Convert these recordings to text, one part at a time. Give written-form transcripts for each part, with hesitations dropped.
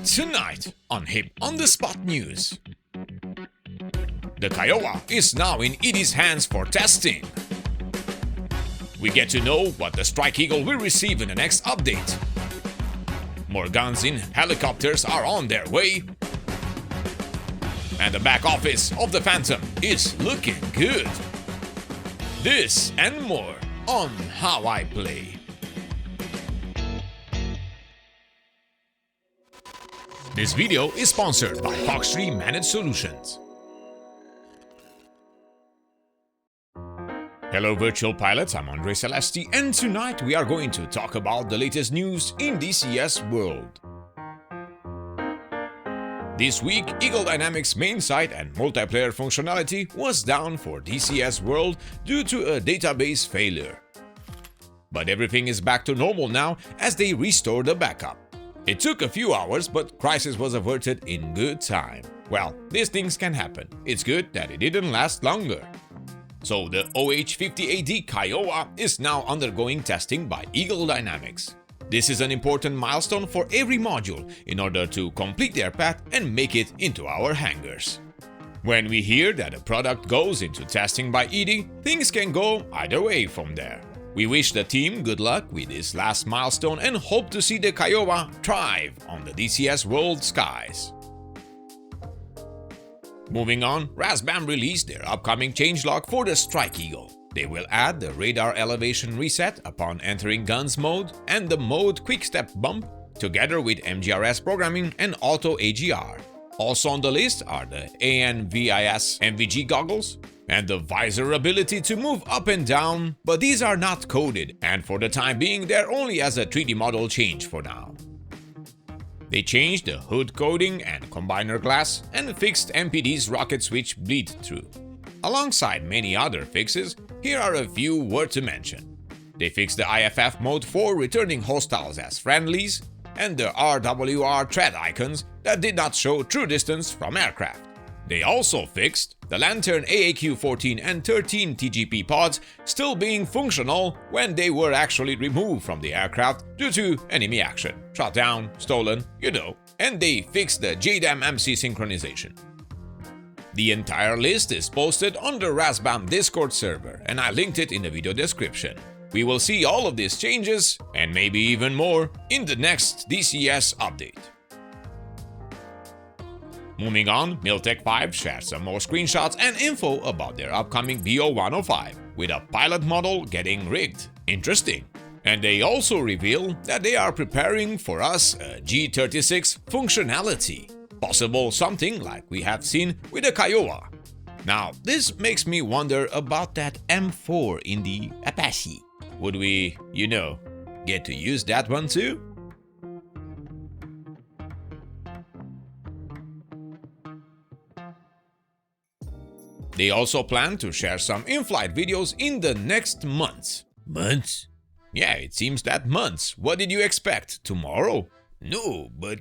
Tonight on Hip on the Spot News. The Kiowa is now in ED's hands for testing. We get to know what the strikeeagle will receive in the next update. More guns in helicopters are on their way. And the back office of the Phantom is looking good. This and more on How I Play. This video is sponsored by Fox3 Managed Solutions. Hello virtual pilots, I'm Andre Celesti, and tonight we are going to talk about the latest news in DCS world. This week, Eagle Dynamics main site and multiplayer functionality was down for DCS World due to a database failure. But everything is back to normal now as they restored the backup. It took a few hours, but crisis was averted in good time. Well, these things can happen. It's good that it didn't last longer. So the OH50AD Kiowa is now undergoing testing by Eagle Dynamics. This is an important milestone for every module in order to complete their path and make it into our hangars. When we hear that a product goes into testing by ED, things can go either way from there. We wish the team good luck with this last milestone and hope to see the Kiowa thrive on the DCS world skies. Moving on, Razbam released their upcoming changelog for the strikeeagle. They will add the radar elevation reset upon entering guns mode and the mode quick-step bump, together with MGRS programming and auto AGR. Also on the list are the ANVIS MVG goggles and the visor ability to move up and down, but these are not coded, and for the time being they're only as a 3D model change for now. They changed the hood coating and combiner glass and fixed MPD's rocket switch bleed through. Alongside many other fixes, here are a few worth to mention. They fixed the IFF mode for returning hostiles as friendlies and the RWR threat icons that did not show true distance from aircraft. They also fixed the Lantern AAQ-14 and 13 TGP pods still being functional when they were actually removed from the aircraft due to enemy action, shot down, stolen, and they fixed the JDAM MC synchronization. The entire list is posted on the Razbam Discord server and I linked it in the video description. We will see all of these changes, and maybe even more, in the next DCS update. Moving on, Miltech V shared some more screenshots and info about their upcoming BO105, with a pilot model getting rigged. Interesting. And they also reveal that they are preparing for us a G36 functionality. Possible something like we have seen with the Kiowa. Now, this makes me wonder about that M4 in the Apache. Would we, get to use that one too? They also plan to share some in-flight videos in the next months. Months? Yeah, it seems that months. What did you expect? Tomorrow? No, but...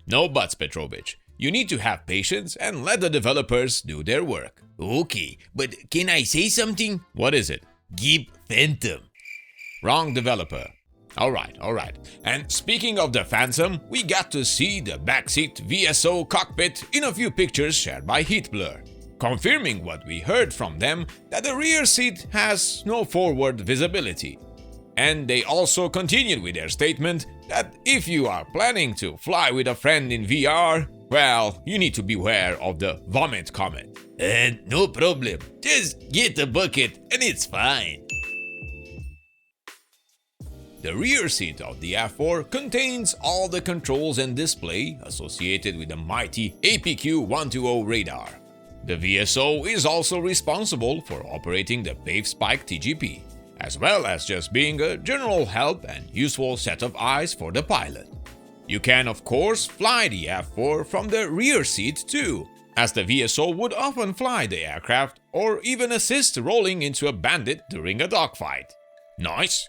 No buts, Petrovich. You need to have patience and let the developers do their work. Okay, but can I say something? What is it? Give Phantom. Wrong developer. Alright. And speaking of the Phantom, we got to see the backseat VSO cockpit in a few pictures shared by heatblur, confirming what we heard from them, that the rear seat has no forward visibility. And they also continued with their statement that if you are planning to fly with a friend in VR, well, you need to beware of the vomit comment. No problem, just get a bucket and it's fine. The rear seat of the F4 contains all the controls and display associated with the mighty APQ-120 radar. The VSO is also responsible for operating the Wave Spike TGP, as well as just being a general help and useful set of eyes for the pilot. You can of course fly the F4 from the rear seat too, as the VSO would often fly the aircraft or even assist rolling into a bandit during a dogfight. Nice!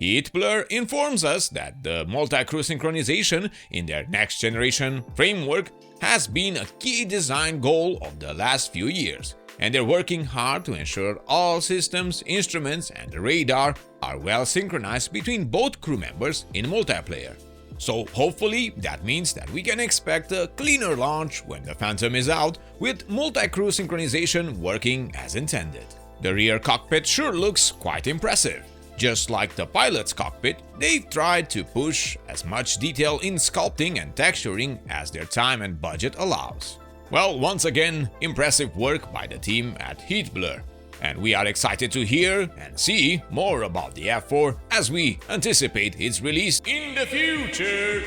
heatblur informs us that the multi-crew synchronization in their next generation framework has been a key design goal of the last few years, and they're working hard to ensure all systems, instruments, and the radar are well synchronized between both crew members in multiplayer. So hopefully that means that we can expect a cleaner launch when the Phantom is out, with multi-crew synchronization working as intended. The rear cockpit sure looks quite impressive. Just like the pilot's cockpit, they've tried to push as much detail in sculpting and texturing as their time and budget allows. Well, once again, impressive work by the team at heatblur. And we are excited to hear and see more about the F4 as we anticipate its release in the future.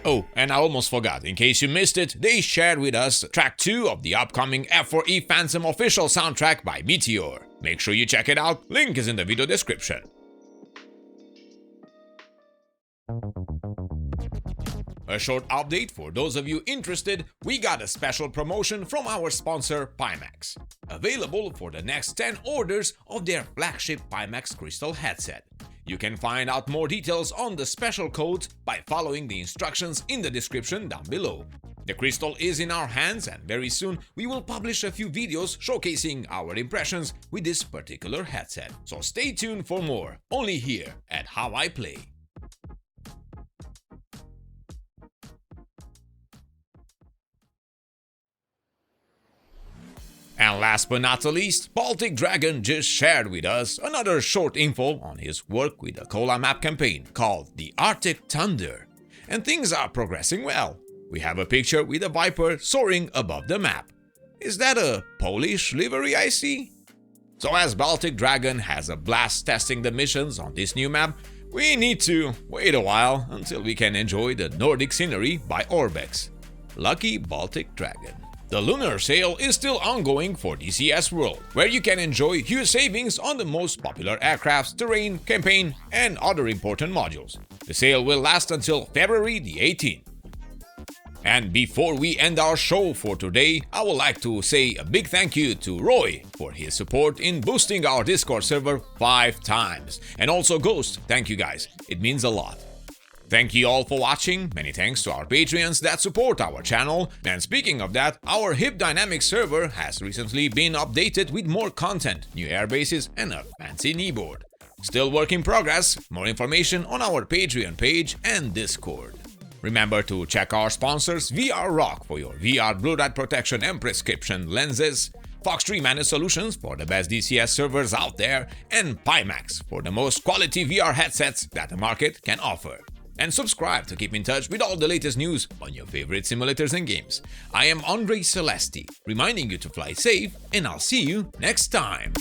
Oh, and I almost forgot, in case you missed it, they shared with us track 2 of the upcoming F4E Phantom official soundtrack by Meteor. Make sure you check it out, link is in the video description. A short update for those of you interested, we got a special promotion from our sponsor PIMAX. Available for the next 10 orders of their flagship PIMAX Crystal headset. You can find out more details on the special codes by following the instructions in the description down below. The Crystal is in our hands and very soon we will publish a few videos showcasing our impressions with this particular headset. So stay tuned for more, only here at How I Play. And last but not the least, Baltic Dragon just shared with us another short info on his work with the Kola map campaign called the Arctic Thunder. And things are progressing well. We have a picture with a Viper soaring above the map. Is that a Polish livery I see? So as Baltic Dragon has a blast testing the missions on this new map, we need to wait a while until we can enjoy the Nordic scenery by Orbex. Lucky Baltic Dragon. The lunar sale is still ongoing for DCS World, where you can enjoy huge savings on the most popular aircrafts, terrain, campaign, and other important modules. The sale will last until February the 18th. And before we end our show for today, I would like to say a big thank you to Roy for his support in boosting our Discord server 5 times. And also Ghost, thank you guys, it means a lot. Thank you all for watching, many thanks to our Patreons that support our channel, and speaking of that, our HIP Dynamics server has recently been updated with more content, new airbases and a fancy kneeboard. Still work in progress, more information on our Patreon page and Discord. Remember to check our sponsors VR Rock for your VR blue light protection and prescription lenses, Fox3 Managed Solutions for the best DCS servers out there, and PIMAX for the most quality VR headsets that the market can offer. And subscribe to keep in touch with all the latest news on your favorite simulators and games. I am Andre Celesti, reminding you to fly safe, and I'll see you next time.